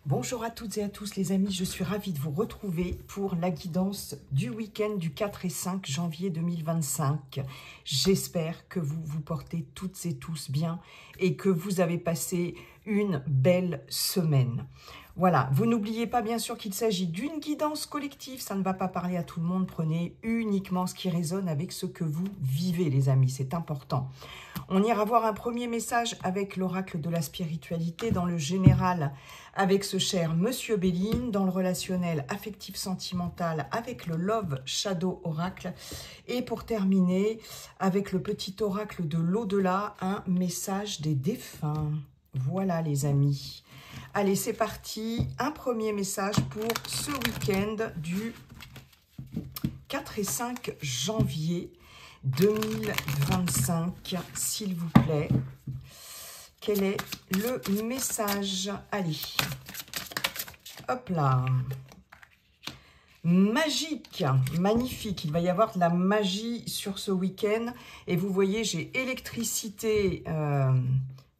Bonjour à toutes et à tous les amis, je suis ravie de vous retrouver pour la guidance du week-end du 4 et 5 janvier 2025. J'espère que vous vous portez toutes et tous bien et que vous avez passé une belle semaine. Voilà, vous n'oubliez pas bien sûr qu'il s'agit d'une guidance collective, ça ne va pas parler à tout le monde, prenez uniquement ce qui résonne avec ce que vous vivez les amis, c'est important. On ira voir un premier message avec l'oracle de la spiritualité, dans le général avec ce cher Monsieur Béline, dans le relationnel affectif sentimental avec le Love Shadow Oracle, et pour terminer avec le petit oracle de l'au-delà, un message des défunts. Voilà les amis. Allez, c'est parti. Un premier message pour ce week-end du 4 et 5 janvier 2025, s'il vous plaît. Quel est le message? Allez, hop là. Magique, magnifique. Il va y avoir de la magie sur ce week-end. Et vous voyez, j'ai électricité...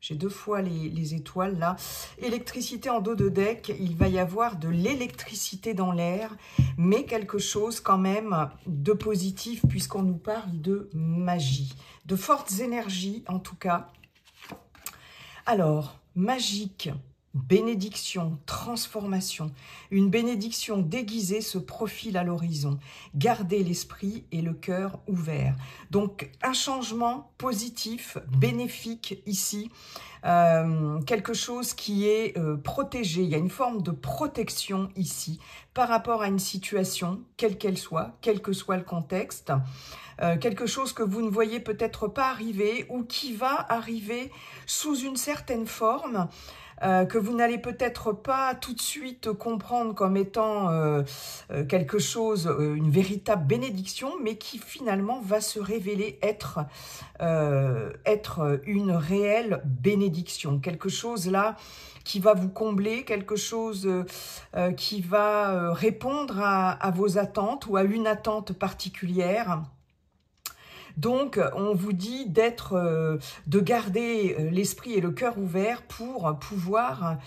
j'ai deux fois les étoiles là. Électricité en dos de deck, il va y avoir de l'électricité dans l'air, mais quelque chose quand même de positif puisqu'on nous parle de magie, de fortes énergies en tout cas. Alors, magique, bénédiction, transformation. Une bénédiction déguisée se profile à l'horizon. Gardez l'esprit et le cœur ouverts. Donc, un changement positif, bénéfique ici. Quelque chose qui est protégé. Il y a une forme de protection ici par rapport à une situation, quelle qu'elle soit, quel que soit le contexte. Quelque chose que vous ne voyez peut-être pas arriver ou qui va arriver sous une certaine forme, que vous n'allez peut-être pas tout de suite comprendre comme étant quelque chose, une véritable bénédiction, mais qui finalement va se révéler être une réelle bénédiction. Quelque chose là qui va vous combler, quelque chose qui va répondre à vos attentes ou à une attente particulière. Donc, on vous dit de garder l'esprit et le cœur ouverts pour pouvoir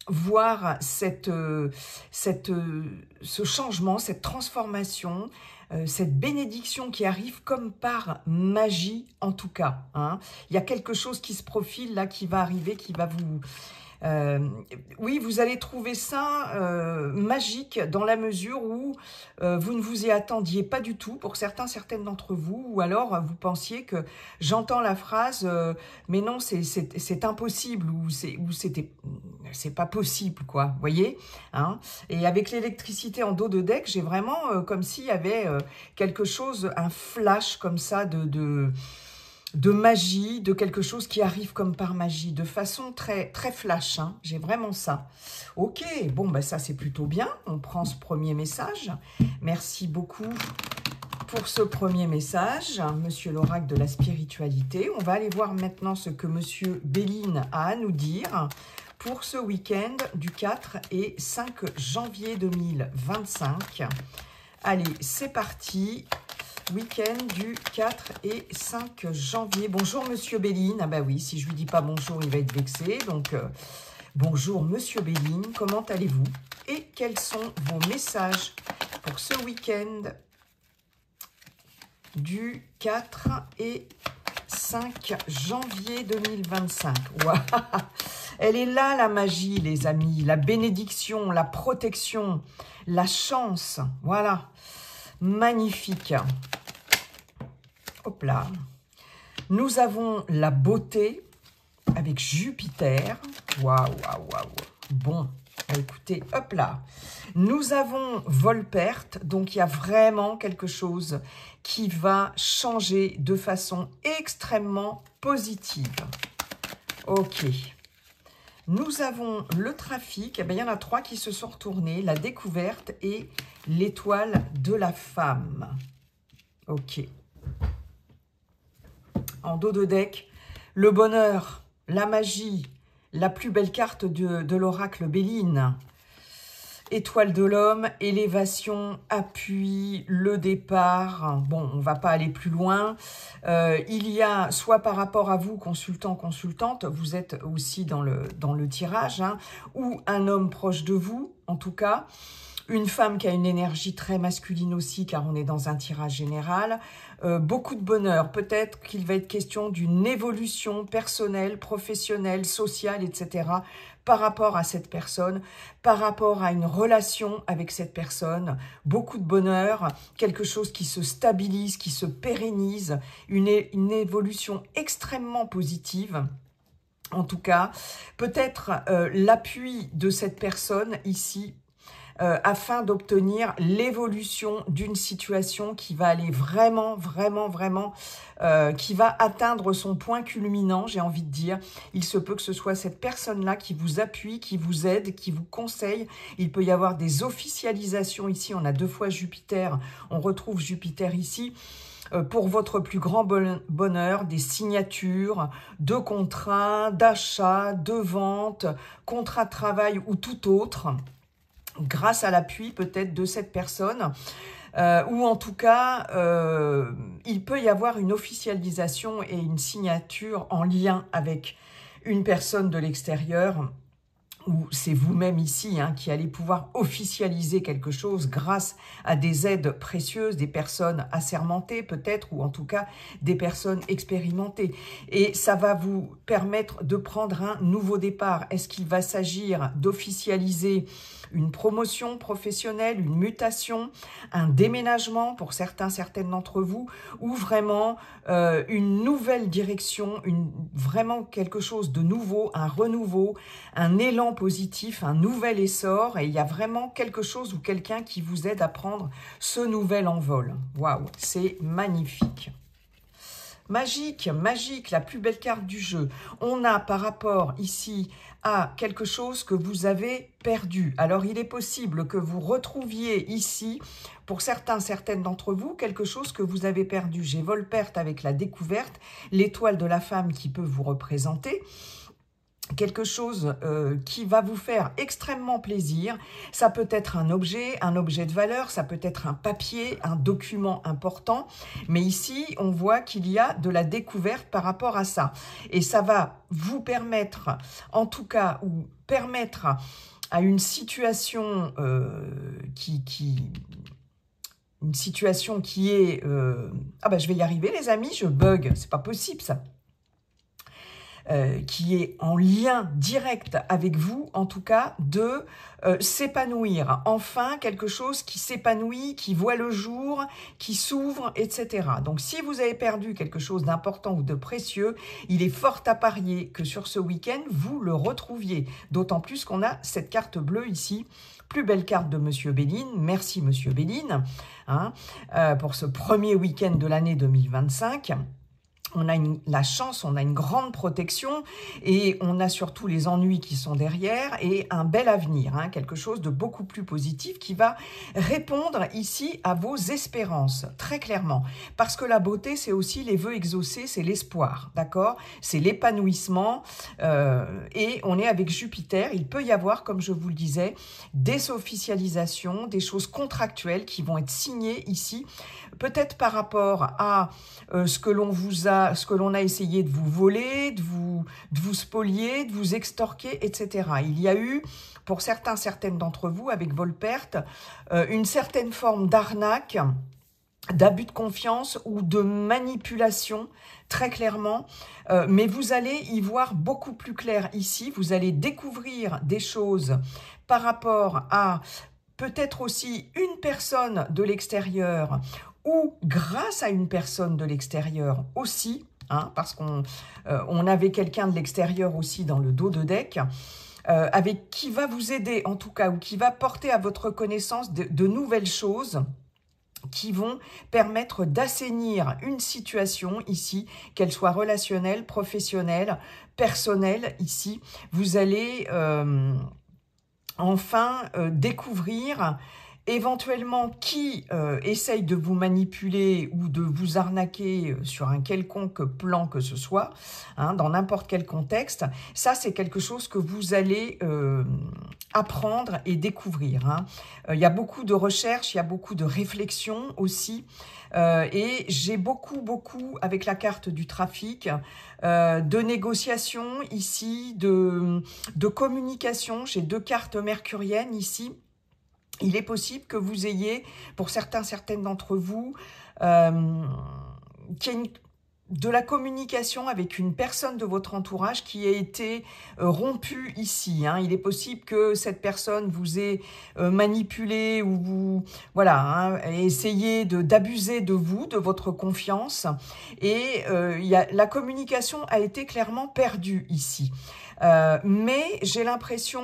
voir ce changement, cette transformation, cette bénédiction qui arrive comme par magie en tout cas. Hein. Il y a quelque chose qui se profile là, qui va arriver, qui va vous... oui, vous allez trouver ça magique dans la mesure où vous ne vous y attendiez pas du tout pour certaines d'entre vous, ou alors vous pensiez que j'entends la phrase mais non, c'est impossible, ou c'est pas possible, quoi, vous voyez, hein. Et avec l'électricité en dos de deck, j'ai vraiment comme s'il y avait quelque chose, un flash comme ça de magie, de quelque chose qui arrive comme par magie, de façon très, très flash, hein. J'ai vraiment ça. Ok, bon, ben ça c'est plutôt bien. On prend ce premier message. Merci beaucoup pour ce premier message, Monsieur l'oracle de la spiritualité. On va aller voir maintenant ce que Monsieur Béline a à nous dire pour ce week-end du 4 et 5 janvier 2025. Allez, c'est parti. Week-end du 4 et 5 janvier. Bonjour Monsieur Béline. Ah bah oui, si je lui dis pas bonjour, il va être vexé. Donc, bonjour Monsieur Béline, comment allez-vous? Et quels sont vos messages pour ce week-end du 4 et 5 janvier 2025? Wow. Elle est là la magie les amis, la bénédiction, la protection, la chance. Voilà, magnifique. Hop là. Nous avons la beauté avec Jupiter. Waouh, waouh, waouh. Bon, écoutez, hop là. Nous avons Volperte. Donc, il y a vraiment quelque chose qui va changer de façon extrêmement positive. Ok. Nous avons le trafic. Eh bien, il y en a 3 qui se sont retournés. La découverte et l'étoile de la femme. Ok. En dos de deck, le bonheur, la magie, la plus belle carte de l'oracle Béline. étoile de l'homme, élévation, appui, le départ. Bon, on va pas aller plus loin. Il y a, soit par rapport à vous, consultant, consultante, vous êtes aussi dans le tirage, hein, ou un homme proche de vous, en tout cas. Une femme qui a une énergie très masculine aussi, car on est dans un tirage général. Beaucoup de bonheur. Peut-être qu'il va être question d'une évolution personnelle, professionnelle, sociale, etc. par rapport à cette personne, par rapport à une relation avec cette personne. Beaucoup de bonheur, quelque chose qui se stabilise, qui se pérennise, une évolution extrêmement positive. En tout cas, peut-être l'appui de cette personne ici, afin d'obtenir l'évolution d'une situation qui va aller vraiment, qui va atteindre son point culminant, j'ai envie de dire. Il se peut que ce soit cette personne-là qui vous appuie, qui vous aide, qui vous conseille. Il peut y avoir des officialisations ici. On a 2 fois Jupiter, on retrouve Jupiter ici. Pour votre plus grand bonheur, des signatures de contrats, d'achats, de ventes, contrats de travail ou tout autre, grâce à l'appui peut-être de cette personne, ou en tout cas, il peut y avoir une officialisation et une signature en lien avec une personne de l'extérieur, ou c'est vous-même ici hein, qui allez pouvoir officialiser quelque chose grâce à des aides précieuses, des personnes assermentées peut-être, ou en tout cas des personnes expérimentées. Et ça va vous permettre de prendre un nouveau départ. Est-ce qu'il va s'agir d'officialiser une promotion professionnelle, une mutation, un déménagement pour certaines d'entre vous, ou vraiment une nouvelle direction, vraiment quelque chose de nouveau, un renouveau, un élan positif, un nouvel essor, et il y a vraiment quelque chose ou quelqu'un qui vous aide à prendre ce nouvel envol. Waouh, c'est magnifique. Magique, magique, la plus belle carte du jeu. On a par rapport ici à quelque chose que vous avez perdu. Alors, il est possible que vous retrouviez ici, pour certaines d'entre vous, quelque chose que vous avez perdu. J'ai Volperte avec la découverte, l'étoile de la femme qui peut vous représenter. Quelque chose qui va vous faire extrêmement plaisir. Ça peut être un objet de valeur, ça peut être un papier, un document important. Mais ici, on voit qu'il y a de la découverte par rapport à ça. Et ça va vous permettre, en tout cas, ou permettre à une situation une situation qui est... Ah ben, je vais y arriver, les amis, je bug, c'est pas possible, ça. Qui est en lien direct avec vous, en tout cas, de s'épanouir. Enfin, quelque chose qui s'épanouit, qui voit le jour, qui s'ouvre, etc. Donc, si vous avez perdu quelque chose d'important ou de précieux, il est fort à parier que sur ce week-end, vous le retrouviez. D'autant plus qu'on a cette carte bleue ici, plus belle carte de Monsieur Béline. Merci Monsieur Béline hein, pour ce premier week-end de l'année 2025. On a la chance, on a une grande protection et on a surtout les ennuis qui sont derrière et un bel avenir, hein, quelque chose de beaucoup plus positif qui va répondre ici à vos espérances, très clairement. Parce que la beauté, c'est aussi les vœux exaucés, c'est l'espoir, d'accord? C'est l'épanouissement et on est avec Jupiter. Il peut y avoir, comme je vous le disais, des officialisations, des choses contractuelles qui vont être signées ici, peut-être par rapport à ce que l'on a essayé de vous voler, de vous spolier, de vous extorquer, etc. Il y a eu, pour certaines d'entre vous, avec Volperte, une certaine forme d'arnaque, d'abus de confiance ou de manipulation, très clairement. Mais vous allez y voir beaucoup plus clair ici. Vous allez découvrir des choses par rapport à peut-être aussi une personne de l'extérieur ou grâce à une personne de l'extérieur aussi, hein, parce qu'on avait quelqu'un de l'extérieur aussi dans le dos de deck, avec qui va vous aider en tout cas, ou qui va porter à votre connaissance de nouvelles choses qui vont permettre d'assainir une situation ici, qu'elle soit relationnelle, professionnelle, personnelle ici. Vous allez enfin découvrir éventuellement qui essaye de vous manipuler ou de vous arnaquer sur un quelconque plan que ce soit, hein, dans n'importe quel contexte. Ça, c'est quelque chose que vous allez apprendre et découvrir. Hein. Il y a beaucoup de recherches, il y a beaucoup de réflexions aussi. Et j'ai beaucoup, avec la carte du trafic, de négociations ici, de communication. J'ai 2 cartes mercuriennes ici. Il est possible que vous ayez, pour certaines d'entre vous, qu'il y ait de la communication avec une personne de votre entourage qui a été rompue ici. Hein. Il est possible que cette personne vous ait manipulé ou vous, voilà, hein, essayé d'abuser de vous, de votre confiance. Et la communication a été clairement perdue ici. Mais j'ai l'impression,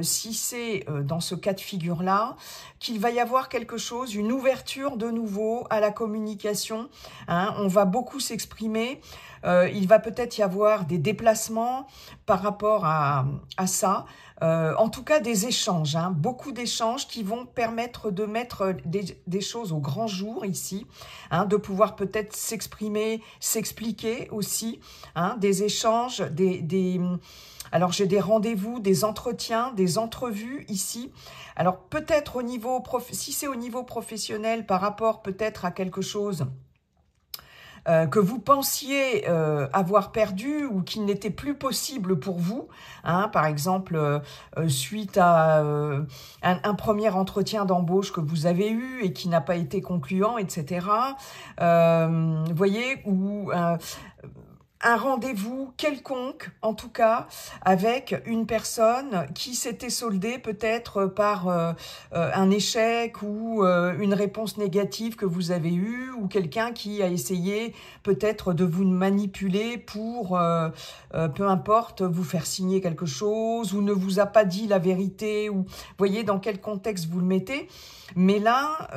si c'est dans ce cas de figure-là, qu'il va y avoir quelque chose, une ouverture de nouveau à la communication. Hein, on va beaucoup s'exprimer. Il va peut-être y avoir des déplacements par rapport à ça. En tout cas, des échanges, hein, beaucoup d'échanges qui vont permettre de mettre des choses au grand jour ici, hein, de pouvoir peut-être s'exprimer, s'expliquer aussi, hein, des échanges, alors, j'ai des rendez-vous, des entretiens, des entrevues ici. Alors, peut-être au niveau, si c'est au niveau professionnel, par rapport peut-être à quelque chose que vous pensiez avoir perdu ou qui n'était plus possible pour vous, hein, par exemple, suite à un premier entretien d'embauche que vous avez eu et qui n'a pas été concluant, etc. Vous voyez, ou un rendez-vous quelconque, en tout cas, avec une personne qui s'était soldée peut-être par un échec ou une réponse négative que vous avez eue, ou quelqu'un qui a essayé peut-être de vous manipuler pour, peu importe, vous faire signer quelque chose, ou ne vous a pas dit la vérité, ou voyez dans quel contexte vous le mettez. Mais là...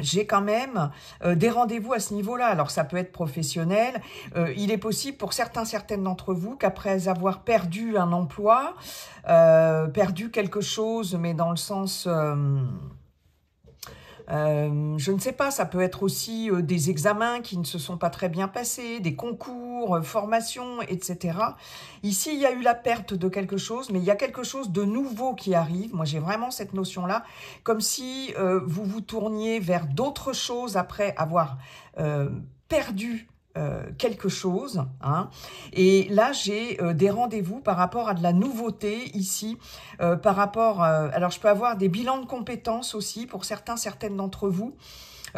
j'ai quand même des rendez-vous à ce niveau-là. Alors, ça peut être professionnel. Il est possible pour certaines d'entre vous qu'après avoir perdu un emploi, perdu quelque chose, mais dans le sens... je ne sais pas, ça peut être aussi des examens qui ne se sont pas très bien passés, des concours, formations, etc. Ici, il y a eu la perte de quelque chose, mais il y a quelque chose de nouveau qui arrive. Moi, j'ai vraiment cette notion-là, comme si vous vous tourniez vers d'autres choses après avoir perdu quelque chose, hein. Et là j'ai des rendez-vous par rapport à de la nouveauté ici, par rapport, alors je peux avoir des bilans de compétences aussi pour certaines d'entre vous,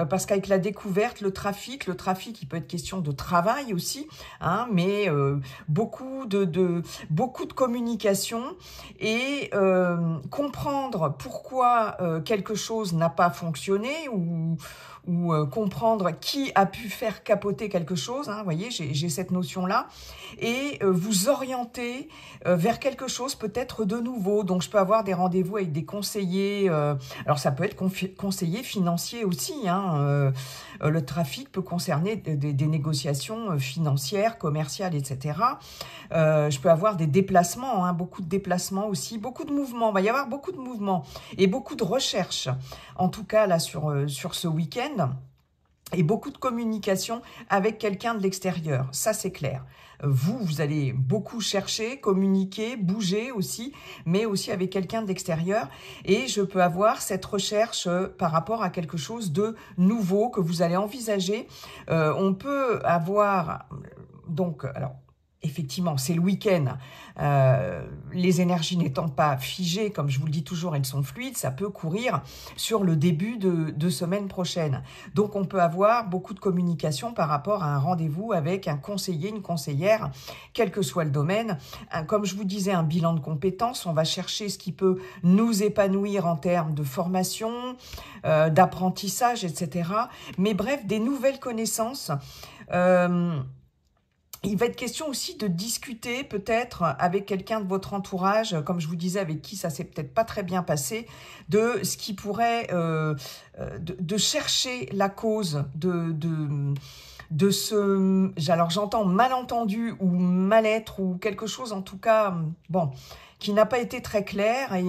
parce qu'avec la découverte, le trafic, il peut être question de travail aussi, hein, mais beaucoup de communication et comprendre pourquoi quelque chose n'a pas fonctionné ou comprendre qui a pu faire capoter quelque chose, hein, vous voyez, j'ai cette notion-là, et vous orienter vers quelque chose peut-être de nouveau. Donc, je peux avoir des rendez-vous avec des conseillers, alors ça peut être conseiller financier aussi, hein, le trafic peut concerner des négociations financières, commerciales, etc. Je peux avoir des déplacements, hein, beaucoup de déplacements aussi, beaucoup de mouvements, il va y avoir beaucoup de mouvements et beaucoup de recherches, en tout cas là sur ce week-end, et beaucoup de communication avec quelqu'un de l'extérieur, ça c'est clair. Vous allez beaucoup chercher, communiquer, bouger aussi, mais aussi avec quelqu'un de l'extérieur. Et je peux avoir cette recherche par rapport à quelque chose de nouveau que vous allez envisager. On peut avoir, donc, alors, effectivement, c'est le week-end. Les énergies n'étant pas figées, comme je vous le dis toujours, elles sont fluides, ça peut courir sur le début de semaine prochaine. Donc, on peut avoir beaucoup de communication par rapport à un rendez-vous avec un conseiller, une conseillère, quel que soit le domaine. Comme je vous disais, un bilan de compétences, on va chercher ce qui peut nous épanouir en termes de formation, d'apprentissage, etc. Mais bref, des nouvelles connaissances. Il va être question aussi de discuter peut-être avec quelqu'un de votre entourage, comme je vous disais, avec qui ça s'est peut-être pas très bien passé, de ce qui pourrait, de chercher la cause de ce... Alors j'entends malentendu ou mal-être ou quelque chose en tout cas, bon, qui n'a pas été très clair et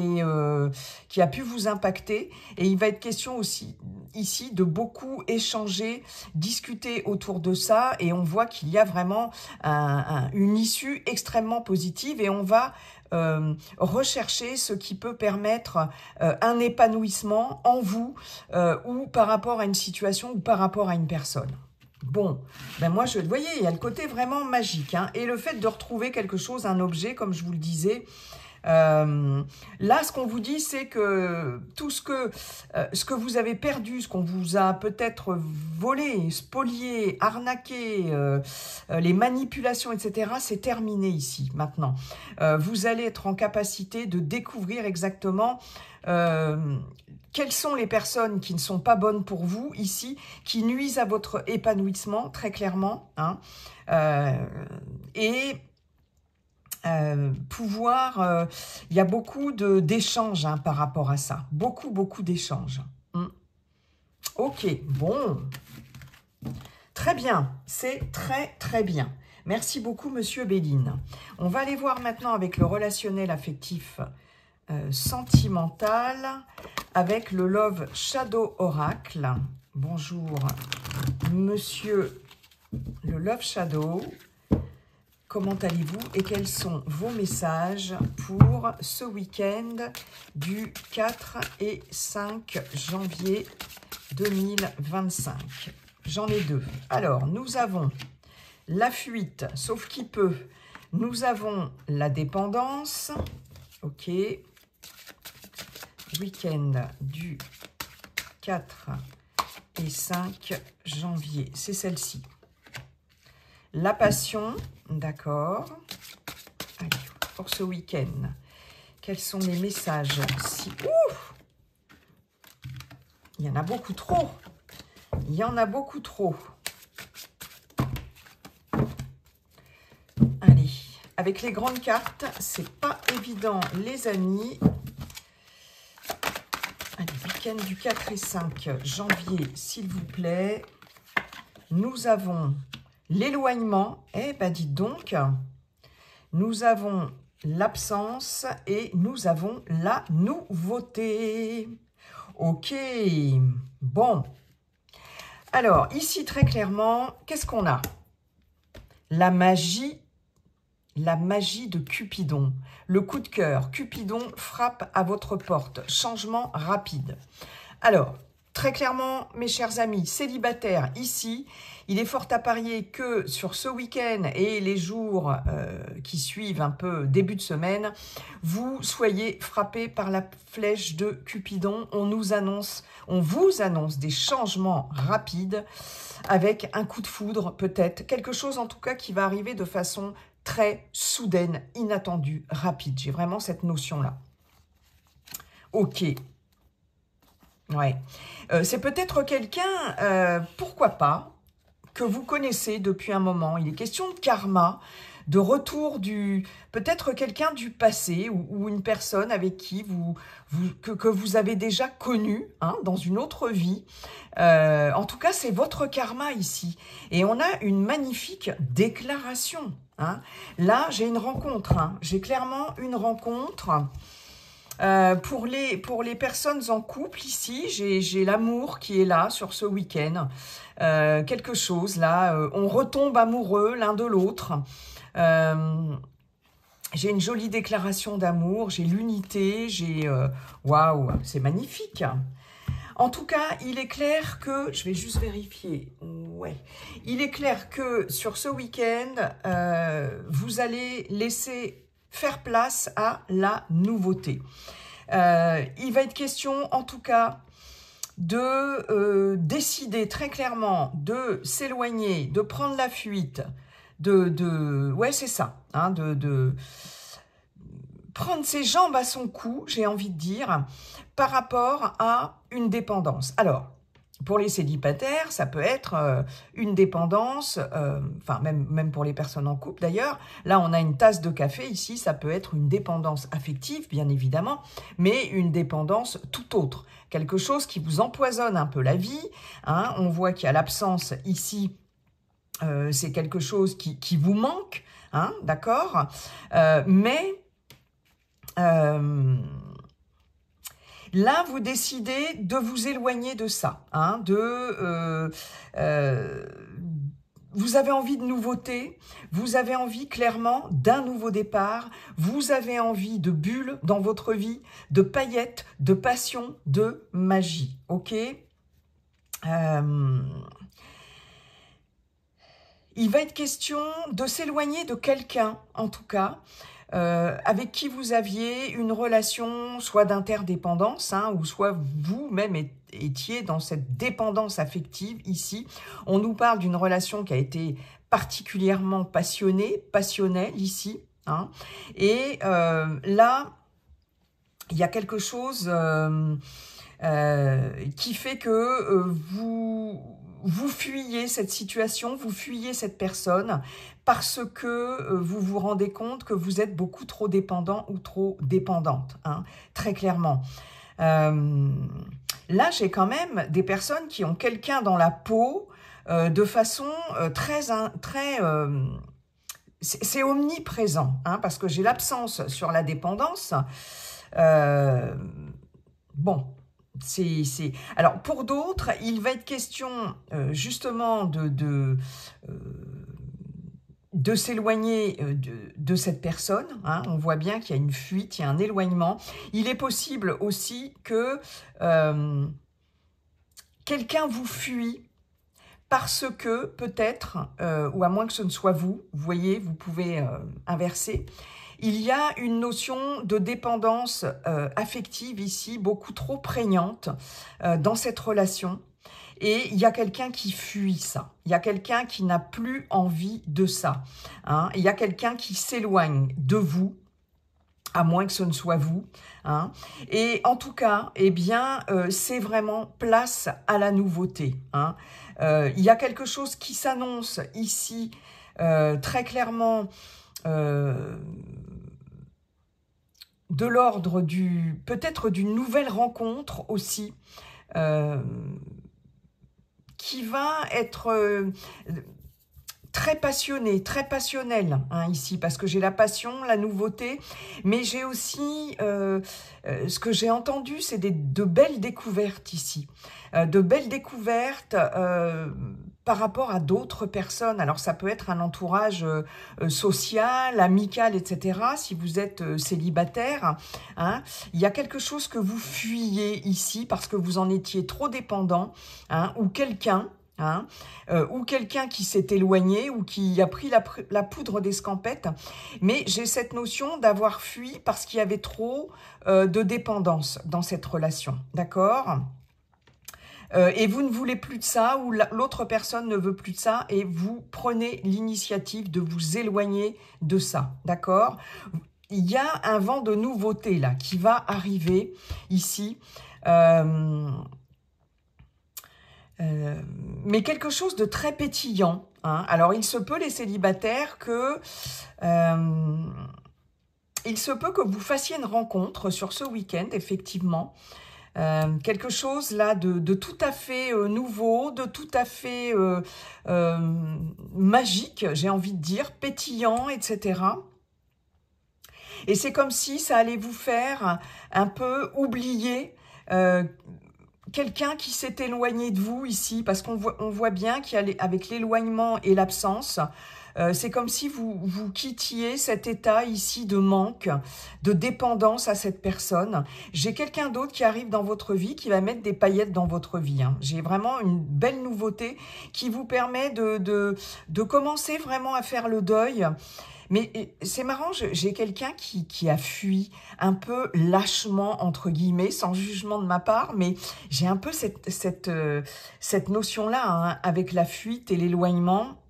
qui a pu vous impacter. Et il va être question aussi ici de beaucoup échanger, discuter autour de ça. Et on voit qu'il y a vraiment une issue extrêmement positive et on va rechercher ce qui peut permettre un épanouissement en vous ou par rapport à une situation ou par rapport à une personne. Bon, ben moi, vous voyez, il y a le côté vraiment magique. Hein, et le fait de retrouver quelque chose, un objet, comme je vous le disais, là, ce qu'on vous dit, c'est que tout ce que vous avez perdu, ce qu'on vous a peut-être volé, spolié, arnaqué, les manipulations, etc., c'est terminé ici, maintenant. Vous allez être en capacité de découvrir exactement quelles sont les personnes qui ne sont pas bonnes pour vous, ici, qui nuisent à votre épanouissement, très clairement, hein, et pouvoir... il y a beaucoup d'échanges hein, par rapport à ça. Beaucoup d'échanges. Ok, bon. Très bien, c'est très bien. Merci beaucoup, Monsieur Béline. On va aller voir maintenant avec le relationnel affectif sentimental, avec le Love Shadow Oracle. Bonjour, Monsieur le Love Shadow. Comment allez-vous et quels sont vos messages pour ce week-end du 4 et 5 janvier 2025? J'en ai deux. Alors, nous avons la fuite, sauf qui peut. Nous avons la dépendance. Ok. Week-end du 4 et 5 janvier. C'est celle-ci. La passion, d'accord. Allez, pour ce week-end, quels sont les messages? Ouf, il y en a beaucoup trop. Il y en a beaucoup trop. Allez, avec les grandes cartes, c'est pas évident, les amis. Allez, week-end du 4 et 5 janvier, s'il vous plaît. Nous avons... l'éloignement, eh ben dites donc, nous avons l'absence et nous avons la nouveauté. Ok, bon. Alors, ici, très clairement, qu'est-ce qu'on a? La magie de Cupidon. Le coup de cœur, Cupidon frappe à votre porte. Changement rapide. Alors, très clairement, mes chers amis, célibataires, ici, il est fort à parier que sur ce week-end et les jours qui suivent un peu début de semaine, vous soyez frappés par la flèche de Cupidon. On vous annonce des changements rapides avec un coup de foudre peut-être. Quelque chose en tout cas qui va arriver de façon très soudaine, inattendue, rapide. J'ai vraiment cette notion-là. Ok. Ouais. C'est peut-être quelqu'un, pourquoi pas, que vous connaissez depuis un moment. Il est question de karma, de retour peut-être quelqu'un du passé ou une personne avec qui que vous avez déjà connu hein, dans une autre vie. En tout cas, c'est votre karma ici. Et on a une magnifique déclaration. Hein. Là, j'ai une rencontre. Hein. J'ai clairement une rencontre. Pour les personnes en couple ici, j'ai l'amour qui est là sur ce week-end. Quelque chose là, on retombe amoureux l'un de l'autre. J'ai une jolie déclaration d'amour, j'ai l'unité, waouh, c'est magnifique. En tout cas, il est clair que, je vais juste vérifier, ouais, il est clair que sur ce week-end, vous allez laisser faire place à la nouveauté. Il va être question, en tout cas, de décider très clairement de s'éloigner, de prendre la fuite, ouais, c'est ça, hein, de prendre ses jambes à son cou, j'ai envie de dire, par rapport à une dépendance. Alors, pour les célibataires, ça peut être une dépendance, enfin même pour les personnes en couple d'ailleurs. Là, on a une tasse de café ici, ça peut être une dépendance affective, bien évidemment, mais une dépendance tout autre. Quelque chose qui vous empoisonne un peu la vie. Hein. On voit qu'il y a l'absence ici c'est quelque chose qui vous manque, hein, d'accord, mais là, vous décidez de vous éloigner de ça, hein, vous avez envie de nouveauté, vous avez envie clairement d'un nouveau départ, vous avez envie de bulles dans votre vie, de paillettes, de passion, de magie, ok? Il va être question de s'éloigner de quelqu'un, en tout cas, avec qui vous aviez une relation soit d'interdépendance, hein, ou soit vous-même étiez dans cette dépendance affective ici. On nous parle d'une relation qui a été particulièrement passionnelle ici, hein, et là, il y a quelque chose qui fait que vous fuyez cette situation, vous fuyez cette personne parce que vous vous rendez compte que vous êtes beaucoup trop dépendant ou trop dépendante, hein, très clairement. Là, j'ai quand même des personnes qui ont quelqu'un dans la peau de façon c'est omniprésent, hein, parce que j'ai l'absence sur la dépendance. Bon. Alors, pour d'autres, il va être question justement de s'éloigner de cette personne, hein. On voit bien qu'il y a une fuite, il y a un éloignement. Il est possible aussi que quelqu'un vous fuit parce que peut-être, ou à moins que ce ne soit vous voyez, vous pouvez inverser, il y a une notion de dépendance affective ici, beaucoup trop prégnante dans cette relation. Et il y a quelqu'un qui fuit ça. Il y a quelqu'un qui n'a plus envie de ça, hein. Il y a quelqu'un qui s'éloigne de vous, à moins que ce ne soit vous, hein. Et en tout cas, eh bien, c'est vraiment place à la nouveauté, hein. Il y a quelque chose qui s'annonce ici très clairement de l'ordre peut-être d'une nouvelle rencontre aussi, qui va être très passionnée, très passionnelle, hein, ici, parce que j'ai la passion, la nouveauté, mais j'ai aussi, ce que j'ai entendu, c'est de belles découvertes ici, de belles découvertes par rapport à d'autres personnes. Alors ça peut être un entourage social, amical, etc. Si vous êtes célibataire, hein, il y a quelque chose que vous fuyez ici parce que vous en étiez trop dépendant, hein, ou quelqu'un, hein, ou quelqu'un qui s'est éloigné ou qui a pris la poudre d'escampette. Mais j'ai cette notion d'avoir fui parce qu'il y avait trop de dépendance dans cette relation, d'accord ? Et vous ne voulez plus de ça, ou l'autre personne ne veut plus de ça, et vous prenez l'initiative de vous éloigner de ça, d'accord? Il y a un vent de nouveauté là qui va arriver ici, mais quelque chose de très pétillant, hein. Alors il se peut, les célibataires, que il se peut que vous fassiez une rencontre sur ce week-end, effectivement. Quelque chose là de tout à fait nouveau, de tout à fait magique, j'ai envie de dire, pétillant, etc. Et c'est comme si ça allait vous faire un peu oublier quelqu'un qui s'est éloigné de vous ici, parce qu'on voit bien qu'avec l'éloignement et l'absence, c'est comme si vous quittiez cet état ici de manque, de dépendance à cette personne. J'ai quelqu'un d'autre qui arrive dans votre vie, qui va mettre des paillettes dans votre vie, hein. J'ai vraiment une belle nouveauté qui vous permet de commencer vraiment à faire le deuil. Mais c'est marrant, j'ai quelqu'un qui a fui un peu lâchement, entre guillemets, sans jugement de ma part, mais j'ai un peu cette notion-là, hein, avec la fuite et l'éloignement.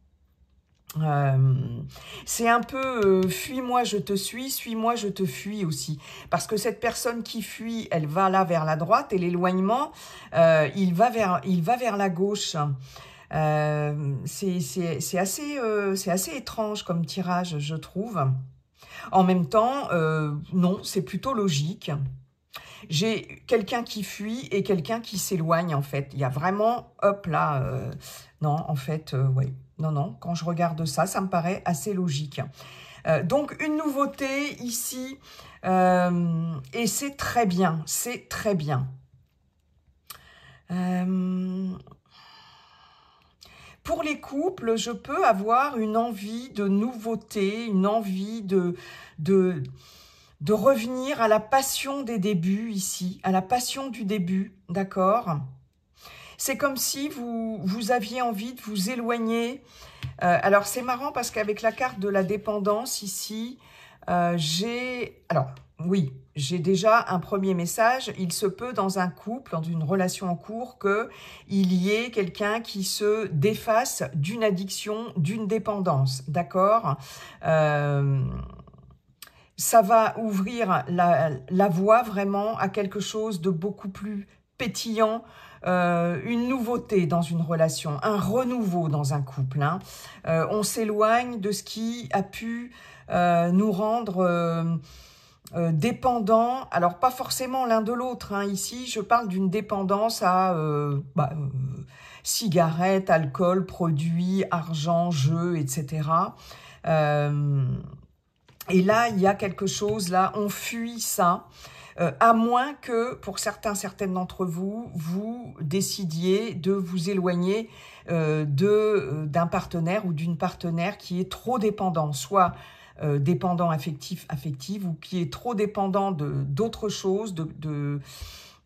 C'est un peu fuis-moi je te suis-moi je te fuis aussi, parce que cette personne qui fuit, elle va là vers la droite, et l'éloignement il va vers la gauche. C'est assez étrange comme tirage, je trouve. En même temps, non, c'est plutôt logique. J'ai quelqu'un qui fuit et quelqu'un qui s'éloigne, en fait. Il y a vraiment, hop là, non, en fait, oui. Non, non, quand je regarde ça, ça me paraît assez logique. Donc, une nouveauté ici, et c'est très bien, c'est très bien. Pour les couples, je peux avoir une envie de nouveauté, une envie de revenir à la passion des débuts ici, à la passion du début, d'accord? C'est comme si vous aviez envie de vous éloigner. Alors, c'est marrant parce qu'avec la carte de la dépendance ici, alors, oui, j'ai déjà un premier message. Il se peut dans un couple, dans une relation en cours, qu'il y ait quelqu'un qui se défasse d'une addiction, d'une dépendance, d'accord? Ça va ouvrir la voie vraiment à quelque chose de beaucoup plus pétillant, une nouveauté dans une relation, un renouveau dans un couple. Hein. On s'éloigne de ce qui a pu nous rendre dépendants, alors pas forcément l'un de l'autre. Hein. Ici, je parle d'une dépendance à cigarettes, alcool, produits, argent, jeux, etc. Et là, il y a quelque chose, là, on fuit ça, à moins que, pour certaines d'entre vous, vous décidiez de vous éloigner d'un partenaire ou d'une partenaire qui est trop dépendant, soit dépendant affectif, ou qui est trop dépendant d'autre chose,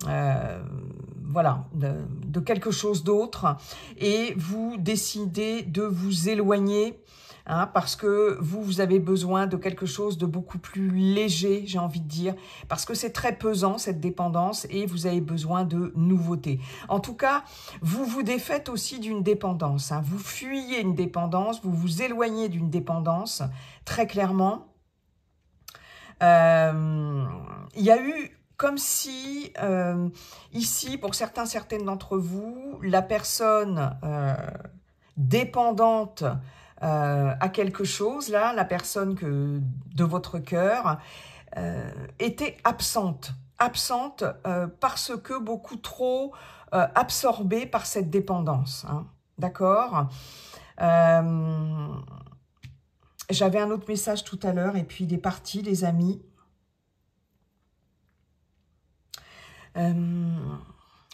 voilà, de quelque chose d'autre, et vous décidez de vous éloigner. Hein, parce que vous avez besoin de quelque chose de beaucoup plus léger, j'ai envie de dire, parce que c'est très pesant cette dépendance et vous avez besoin de nouveautés. En tout cas, vous vous défaites aussi d'une dépendance, hein, vous fuyez une dépendance, vous vous éloignez d'une dépendance, très clairement. Il y a eu comme si, ici, pour certaines d'entre vous, la personne dépendante à quelque chose, là, la personne de votre cœur, était absente parce que beaucoup trop absorbée par cette dépendance. Hein, d'accord? J'avais un autre message tout à l'heure et puis il est parti, les amis.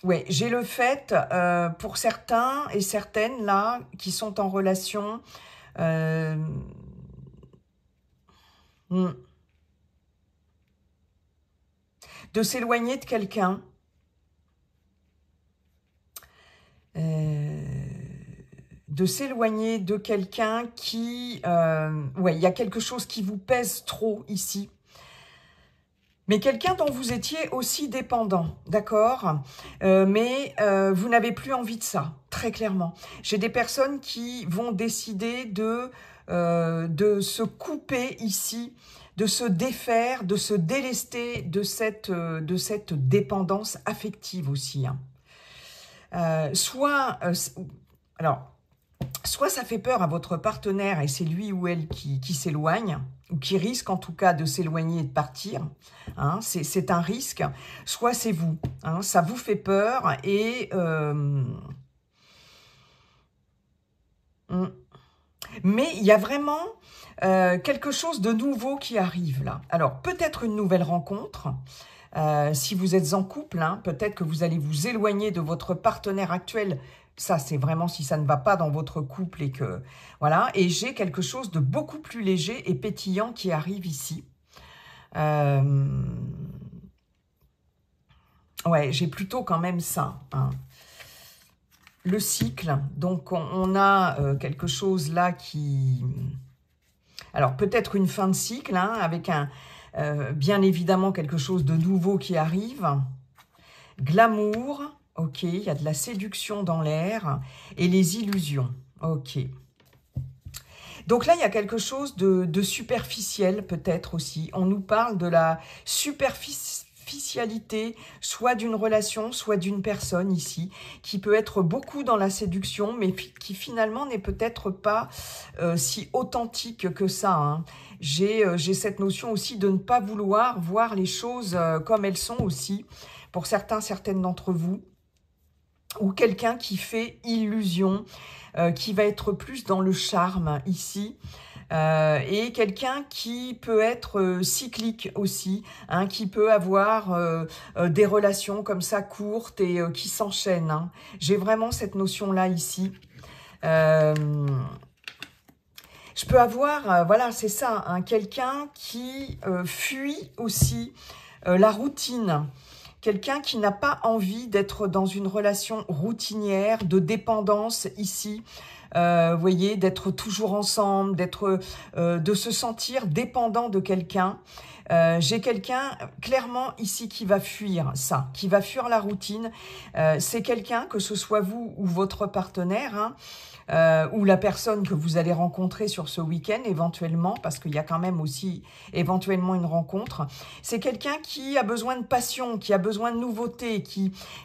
Ouais, j'ai le fait, pour certains et certaines, là, qui sont en relation, de s'éloigner de quelqu'un, qui... ouais, il y a quelque chose qui vous pèse trop ici. Mais quelqu'un dont vous étiez aussi dépendant, d'accord? Mais vous n'avez plus envie de ça, très clairement. J'ai des personnes qui vont décider de se couper ici, de se défaire, de se délester de cette dépendance affective aussi. Hein. Soit ça fait peur à votre partenaire et c'est lui ou elle qui s'éloigne, ou qui risque en tout cas de s'éloigner et de partir, hein, c'est un risque, soit c'est vous, hein, ça vous fait peur et... Mais il y a vraiment quelque chose de nouveau qui arrive là. Alors peut-être une nouvelle rencontre, si vous êtes en couple, hein, peut-être que vous allez vous éloigner de votre partenaire actuel. Ça, c'est vraiment si ça ne va pas dans votre couple et que... Voilà, et j'ai quelque chose de beaucoup plus léger et pétillant qui arrive ici. Ouais, j'ai plutôt quand même ça. Hein. Le cycle, donc on a quelque chose là qui... Alors, peut-être une fin de cycle, hein, avec bien évidemment quelque chose de nouveau qui arrive. Glamour... Ok, il y a de la séduction dans l'air et les illusions. Ok. Donc là, il y a quelque chose de superficiel peut-être aussi. On nous parle de la superficialité, soit d'une relation, soit d'une personne ici, qui peut être beaucoup dans la séduction, mais qui finalement n'est peut-être pas si authentique que ça. Hein. j'ai cette notion aussi de ne pas vouloir voir les choses comme elles sont aussi, pour certaines d'entre vous, ou quelqu'un qui fait illusion, qui va être plus dans le charme ici, et quelqu'un qui peut être cyclique aussi, hein, qui peut avoir des relations comme ça courtes et qui s'enchaînent. Hein. J'ai vraiment cette notion-là ici. Je peux avoir, voilà, c'est ça, hein, quelqu'un qui fuit aussi la routine. Quelqu'un qui n'a pas envie d'être dans une relation routinière, de dépendance ici. Vous voyez, d'être toujours ensemble, de se sentir dépendant de quelqu'un. J'ai quelqu'un clairement ici qui va fuir ça, qui va fuir la routine. C'est quelqu'un, que ce soit vous ou votre partenaire, hein, ou la personne que vous allez rencontrer sur ce week-end éventuellement, parce qu'il y a quand même aussi éventuellement une rencontre. C'est quelqu'un qui a besoin de passion, qui a besoin de nouveauté,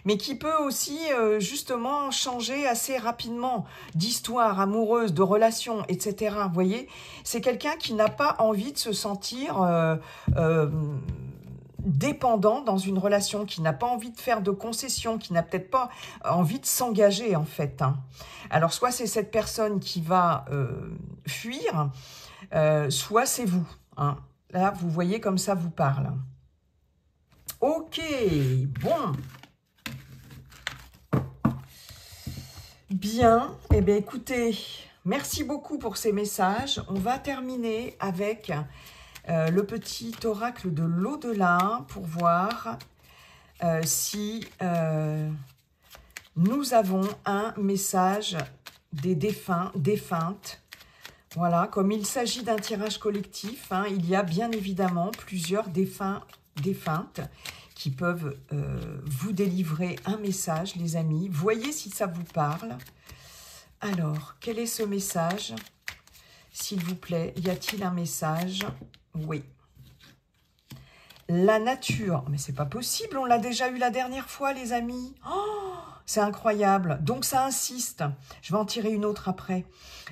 mais qui peut aussi justement changer assez rapidement d'histoire amoureuse, de relations, etc. Vous voyez, c'est quelqu'un qui n'a pas envie de se sentir dépendant dans une relation, qui n'a pas envie de faire de concessions, qui n'a peut-être pas envie de s'engager en fait. Hein. Alors soit c'est cette personne qui va fuir, soit c'est vous. Hein. Là, vous voyez comme ça vous parle. Ok, bon. Bien, eh bien écoutez, merci beaucoup pour ces messages. On va terminer avec le petit oracle de l'au-delà pour voir si nous avons un message des défunts, défuntes. Voilà, comme il s'agit d'un tirage collectif, hein, il y a bien évidemment plusieurs défunts, défuntes qui peuvent vous délivrer un message, les amis. Voyez si ça vous parle. Alors, quel est ce message? S'il vous plaît, y a-t-il un message? Oui. La nature. Mais c'est pas possible, on l'a déjà eu la dernière fois, les amis. Oh, c'est incroyable. Donc, ça insiste. Je vais en tirer une autre après.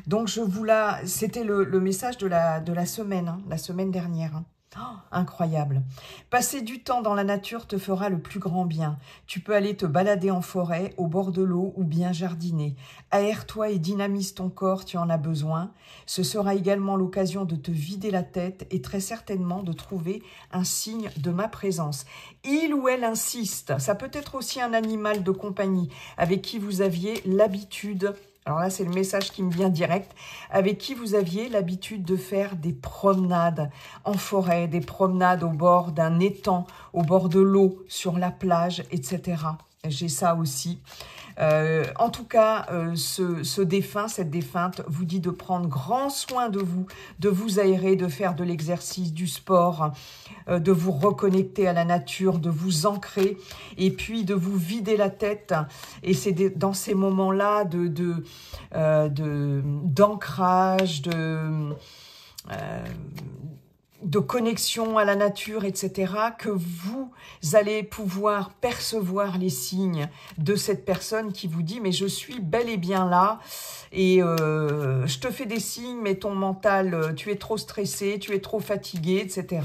Donc, je vous la... C'était le message de la semaine, hein, la semaine dernière. Hein. Oh, incroyable. Passer du temps dans la nature te fera le plus grand bien. Tu peux aller te balader en forêt, au bord de l'eau ou bien jardiner. Aère-toi et dynamise ton corps, tu en as besoin. Ce sera également l'occasion de te vider la tête et très certainement de trouver un signe de ma présence. Il ou elle insiste. Ça peut être aussi un animal de compagnie avec qui vous aviez l'habitude... Alors là, c'est le message qui me vient direct. Avec qui vous aviez l'habitude de faire des promenades en forêt, des promenades au bord d'un étang, au bord de l'eau, sur la plage, etc. J'ai ça aussi. En tout cas, ce défunt, cette défunte, vous dit de prendre grand soin de vous aérer, de faire de l'exercice, du sport, de vous reconnecter à la nature, de vous ancrer et puis de vous vider la tête. Et c'est dans ces moments-là d'ancrage, de connexion à la nature, etc., que vous allez pouvoir percevoir les signes de cette personne qui vous dit « mais je suis bel et bien là et je te fais des signes, mais ton mental, tu es trop stressé, tu es trop fatigué, etc. »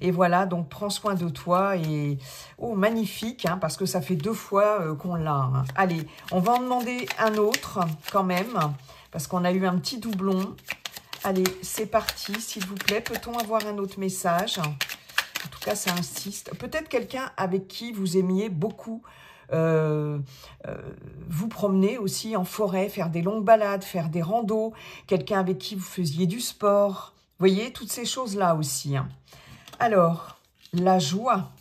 Et voilà, donc prends soin de toi et oh, magnifique, hein, parce que ça fait 2 fois qu'on l'a. Hein. Allez, on va en demander un autre quand même, parce qu'on a eu un petit doublon. Allez, c'est parti, s'il vous plaît. Peut-on avoir un autre message? En tout cas, ça insiste. Peut-être quelqu'un avec qui vous aimiez beaucoup vous promener aussi en forêt, faire des longues balades, faire des randos. Quelqu'un avec qui vous faisiez du sport. Vous voyez, toutes ces choses-là aussi. Hein. Alors, la joie.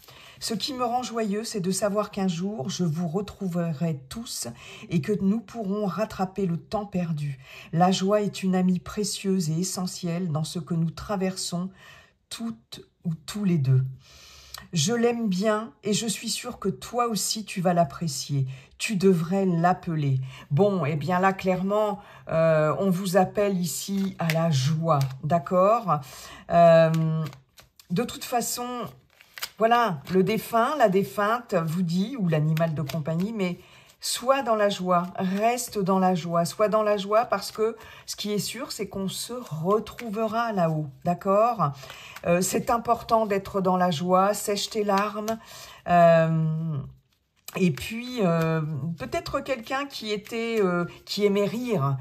Ce qui me rend joyeux, c'est de savoir qu'un jour, je vous retrouverai tous et que nous pourrons rattraper le temps perdu. La joie est une amie précieuse et essentielle dans ce que nous traversons toutes ou tous les deux. Je l'aime bien et je suis sûre que toi aussi, tu vas l'apprécier. Tu devrais l'appeler. Bon, eh bien là, clairement, on vous appelle ici à la joie, d'accord? De toute façon... Voilà, le défunt, la défunte vous dit, ou l'animal de compagnie, mais Sois dans la joie, reste dans la joie, sois dans la joie parce que ce qui est sûr, c'est qu'on se retrouvera là-haut, d'accord? C'est important d'être dans la joie, sèche tes larmes. Et puis, peut-être quelqu'un qui aimait rire,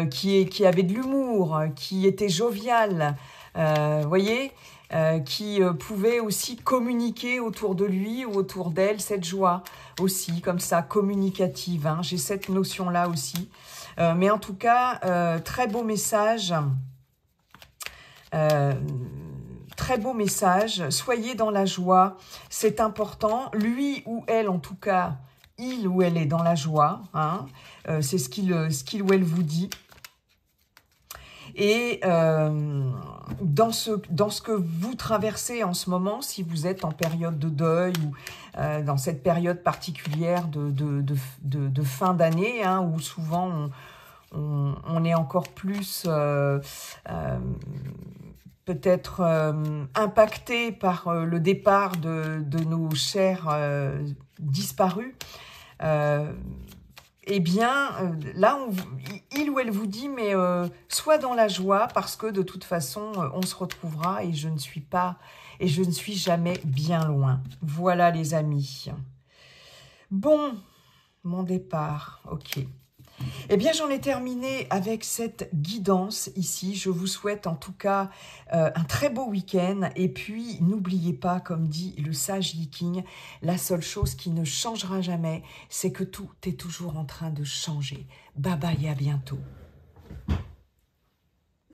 qui avait de l'humour, qui était jovial, voyez, qui pouvait aussi communiquer autour de lui ou autour d'elle, cette joie aussi, comme ça, communicative. Hein. J'ai cette notion-là aussi. Mais en tout cas, très beau message. Très beau message. Soyez dans la joie, c'est important. Lui ou elle, en tout cas, il ou elle est dans la joie. Hein. C'est ce qu'il ou elle vous dit. Et dans ce que vous traversez en ce moment, si vous êtes en période de deuil ou dans cette période particulière de fin d'année, hein, où souvent on est encore plus peut-être impacté par le départ de nos chers disparus, eh bien, là, il ou elle vous dit, mais sois dans la joie parce que de toute façon, on se retrouvera et je ne suis jamais bien loin. Voilà les amis. Bon, mon départ, ok. Eh bien, j'en ai terminé avec cette guidance ici. Je vous souhaite en tout cas un très beau week-end. Et puis, n'oubliez pas, comme dit le sage Viking, la seule chose qui ne changera jamais, c'est que tout est toujours en train de changer. Bye bye, à bientôt.